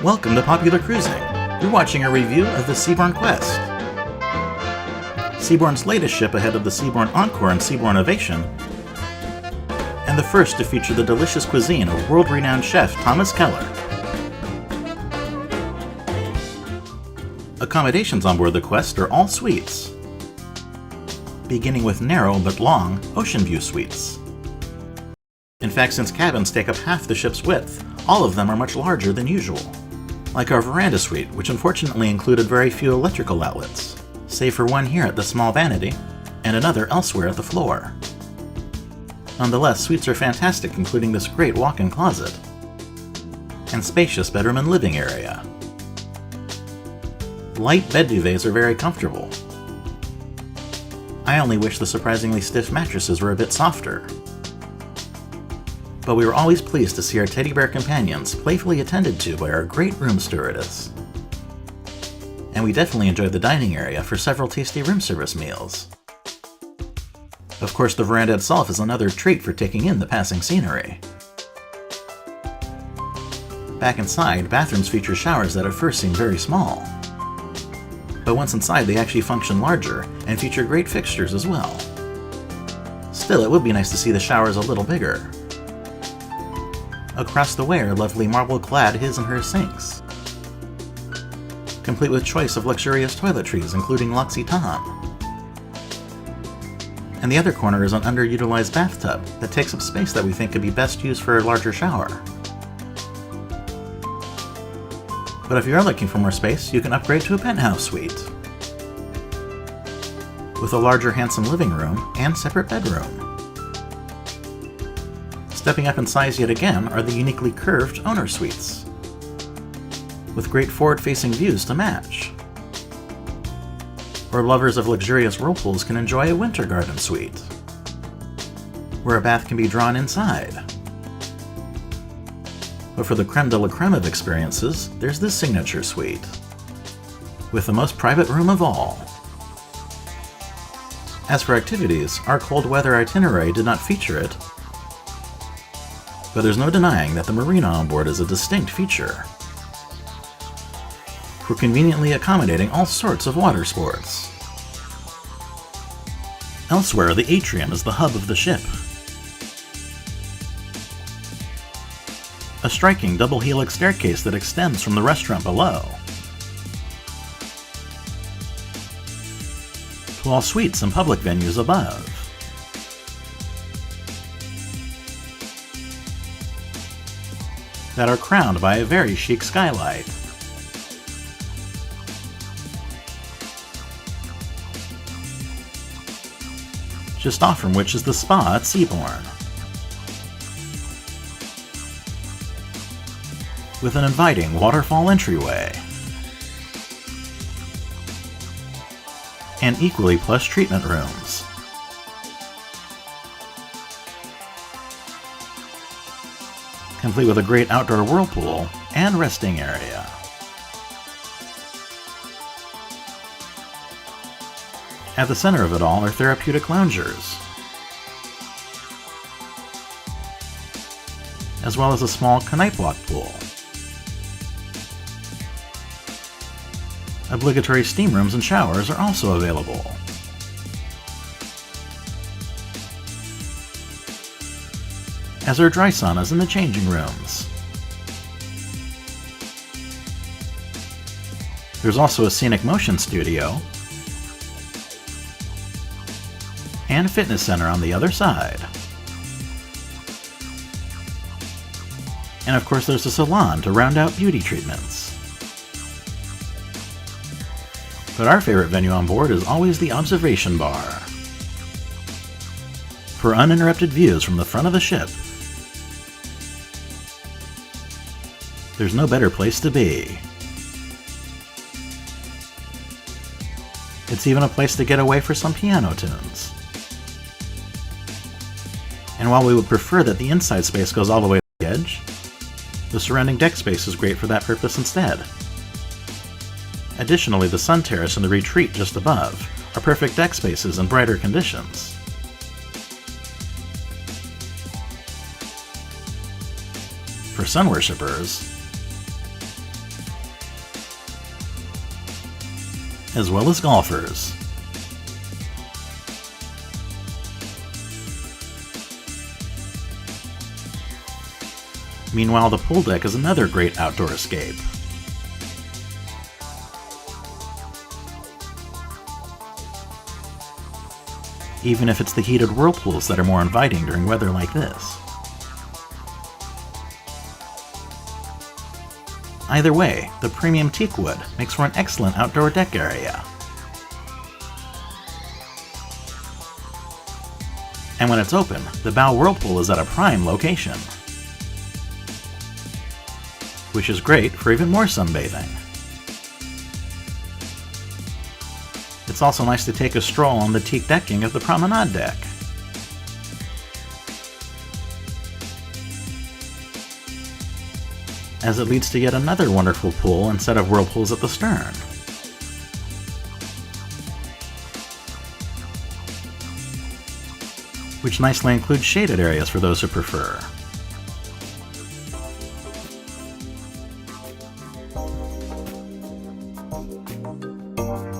Welcome to Popular Cruising. You're watching a review of the Seabourn Quest. Seabourn's latest ship ahead of the Seabourn Encore and Seabourn Ovation, and the first to feature the delicious cuisine of world-renowned chef Thomas Keller. Accommodations on board the Quest are all suites, beginning with narrow but long ocean view suites. In fact, since cabins take up half the ship's width, all of them are much larger than usual. Like our veranda suite, which unfortunately included very few electrical outlets, save for one here at the small vanity, and another elsewhere at the floor. Nonetheless, suites are fantastic, including this great walk-in closet, and spacious bedroom and living area. Light bed duvets are very comfortable. I only wish the surprisingly stiff mattresses were a bit softer. But we were always pleased to see our teddy bear companions playfully attended to by our great room stewardess. And we definitely enjoyed the dining area for several tasty room service meals. Of course, the veranda itself is another treat for taking in the passing scenery. Back inside, bathrooms feature showers that at first seem very small. But once inside, they actually function larger and feature great fixtures as well. Still, it would be nice to see the showers a little bigger. Across the way are lovely marble-clad his and her sinks, complete with choice of luxurious toiletries including L'Occitane. And the other corner is an underutilized bathtub that takes up space that we think could be best used for a larger shower. But if you are looking for more space, you can upgrade to a penthouse suite, with a larger handsome living room and separate bedroom. Stepping up in size yet again are the uniquely curved owner suites, with great forward-facing views to match. Or lovers of luxurious whirlpools can enjoy a winter garden suite, where a bath can be drawn inside. But for the creme de la creme of experiences, there's this signature suite, with the most private room of all. As for activities, our cold weather itinerary did not feature it, but there's no denying that the marina on board is a distinct feature. We're conveniently accommodating all sorts of water sports. Elsewhere, the atrium is the hub of the ship. A striking double helix staircase that extends from the restaurant below to all suites and public venues above. That are crowned by a very chic skylight. Just off from which is the spa at Seabourn, with an inviting waterfall entryway and equally plush treatment rooms. Complete with a great outdoor whirlpool and resting area. At the center of it all are therapeutic loungers, as well as a small Kneippblock pool. Obligatory steam rooms and showers are also available. As are dry saunas in the changing rooms. There's also a scenic motion studio and fitness center on the other side. And of course there's a salon to round out beauty treatments. But our favorite venue on board is always the observation bar, for uninterrupted views from the front of the ship. There's no better place to be. It's even a place to get away for some piano tunes. And while we would prefer that the inside space goes all the way to the edge, the surrounding deck space is great for that purpose instead. Additionally, the sun terrace and the retreat just above are perfect deck spaces in brighter conditions. For sun worshippers, as well as golfers. Meanwhile, the pool deck is another great outdoor escape. Even if it's the heated whirlpools that are more inviting during weather like this. Either way, the premium teak wood makes for an excellent outdoor deck area. And when it's open, the bow whirlpool is at a prime location, which is great for even more sunbathing. It's also nice to take a stroll on the teak decking of the promenade deck. As it leads to yet another wonderful pool and set of whirlpools at the stern. Which nicely includes shaded areas for those who prefer.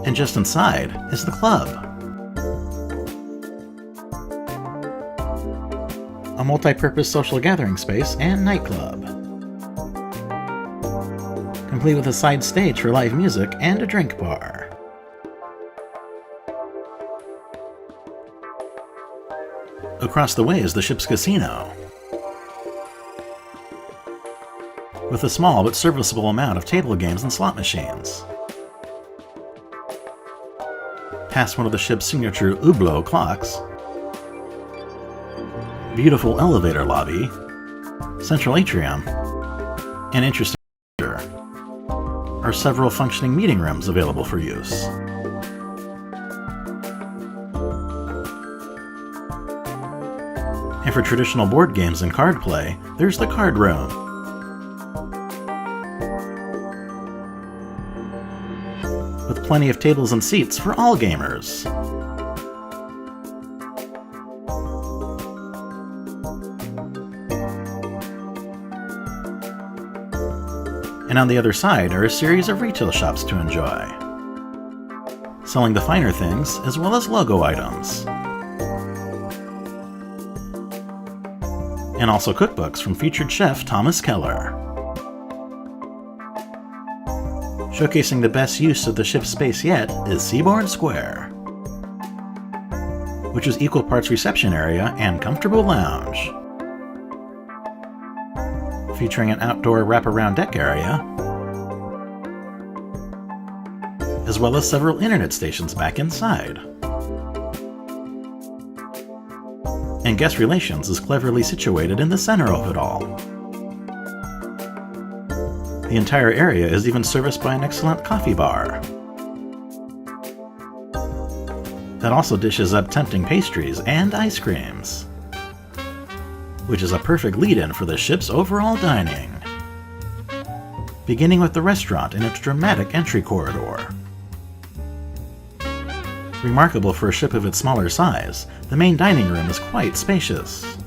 And just inside is the club. A multi-purpose social gathering space and nightclub. Complete with a side stage for live music and a drink bar. Across the way is the ship's casino, with a small but serviceable amount of table games and slot machines. Past one of the ship's signature Hublot clocks, beautiful elevator lobby, central atrium, and interesting are several functioning meeting rooms available for use. And for traditional board games and card play, there's the card room. With plenty of tables and seats for all gamers. And on the other side are a series of retail shops to enjoy, selling the finer things as well as logo items. And also cookbooks from featured chef Thomas Keller. Showcasing the best use of the ship's space yet is Seaboard Square, which is equal parts reception area and comfortable lounge. Featuring an outdoor wraparound deck area, as well as several internet stations back inside. And guest relations is cleverly situated in the center of it all. The entire area is even serviced by an excellent coffee bar that also dishes up tempting pastries and ice creams, which is a perfect lead-in for the ship's overall dining, beginning with the restaurant in its dramatic entry corridor. Remarkable for a ship of its smaller size, the main dining room is quite spacious,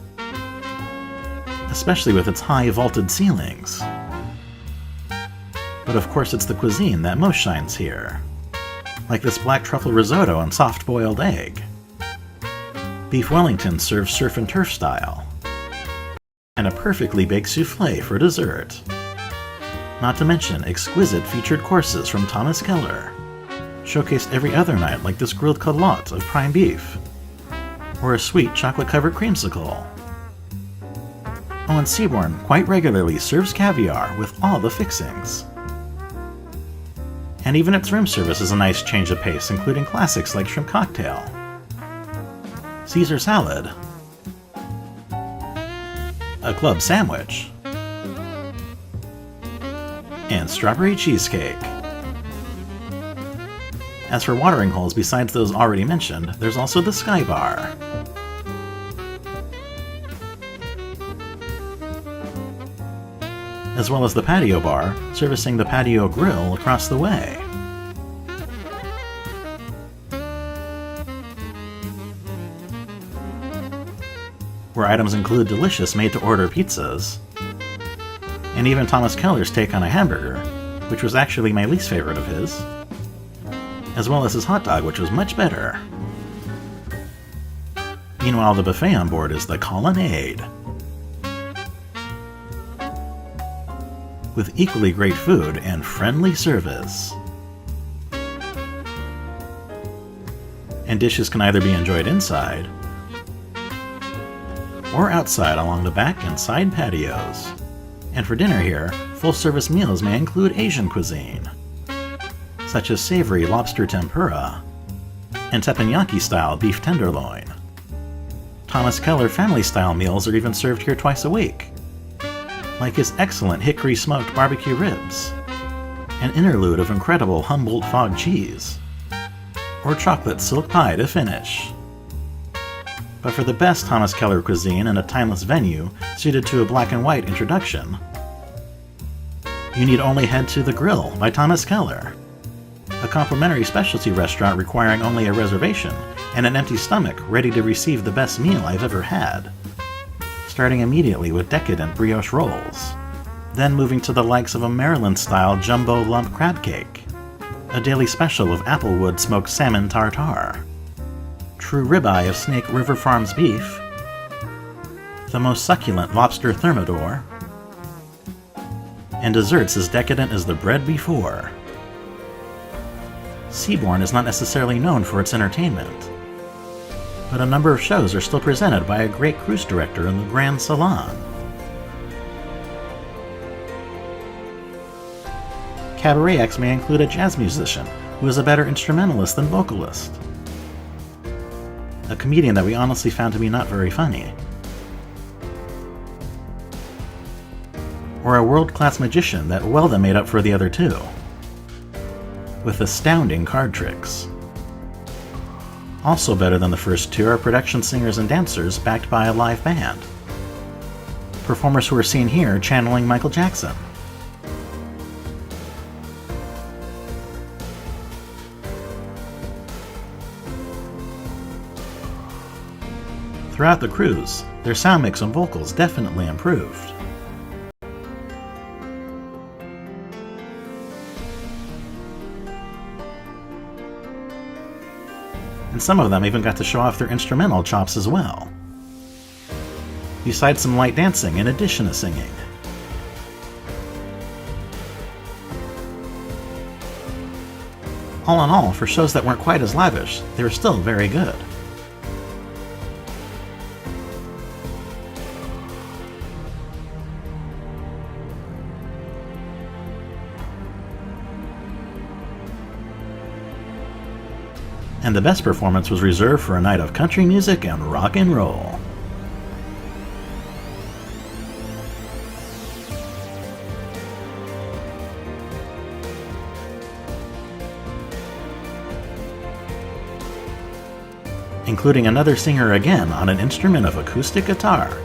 especially with its high vaulted ceilings. But of course it's the cuisine that most shines here, like this black truffle risotto and soft-boiled egg. Beef Wellington served surf and turf style, and a perfectly baked souffle for dessert. Not to mention exquisite featured courses from Thomas Keller, showcased every other night, like this grilled culotte of prime beef, or a sweet chocolate-covered creamsicle. Oh, and Seabourn quite regularly serves caviar with all the fixings. And even its room service is a nice change of pace, including classics like shrimp cocktail, Caesar salad, a club sandwich, and strawberry cheesecake. As for watering holes besides those already mentioned, there's also the Sky Bar. As well as the patio bar, servicing the patio grill across the way. Where items include delicious made-to-order pizzas, and even Thomas Keller's take on a hamburger, which was actually my least favorite of his. as well as his hot dog, which was much better. Meanwhile, the buffet on board is the Colonnade, with equally great food and friendly service. And dishes can either be enjoyed inside or outside along the back and side patios. And for dinner here, full-service meals may include Asian cuisine, such as savory lobster tempura and teppanyaki-style beef tenderloin. Thomas Keller family-style meals are even served here twice a week, like his excellent hickory-smoked barbecue ribs, an interlude of incredible Humboldt fog cheese, or chocolate silk pie to finish. But for the best Thomas Keller cuisine in a timeless venue suited to a black and white introduction, you need only head to The Grill by Thomas Keller, a complimentary specialty restaurant requiring only a reservation and an empty stomach ready to receive the best meal I've ever had, starting immediately with decadent brioche rolls, then moving to the likes of a Maryland-style jumbo lump crab cake, a daily special of applewood smoked salmon tartare, true ribeye of Snake River Farms beef, the most succulent lobster thermidor, and desserts as decadent as the bread before. Seabourn is not necessarily known for its entertainment, but a number of shows are still presented by a great cruise director in the Grand Salon. Cabaret acts may include a jazz musician who is a better instrumentalist than vocalist, a comedian that we honestly found to be not very funny, or a world-class magician that well then made up for the other two, with astounding card tricks. Also better than the first two are production singers and dancers backed by a live band, performers who are seen here channeling Michael Jackson. Throughout the cruise, their sound mix and vocals definitely improved. And some of them even got to show off their instrumental chops as well, besides some light dancing in addition to singing. All in all, for shows that weren't quite as lavish, they were still very good. And the best performance was reserved for a night of country music and rock and roll. Including another singer again on an instrument of acoustic guitar.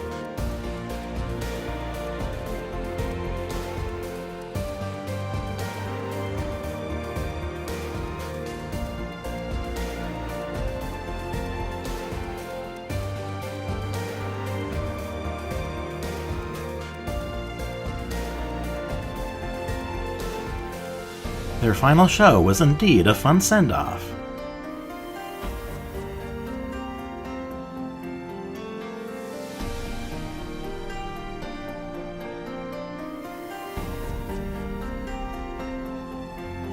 Their final show was indeed a fun send-off.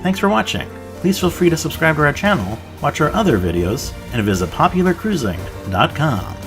Thanks for watching. Please feel free to subscribe to our channel, watch our other videos, and visit popularcruising.com.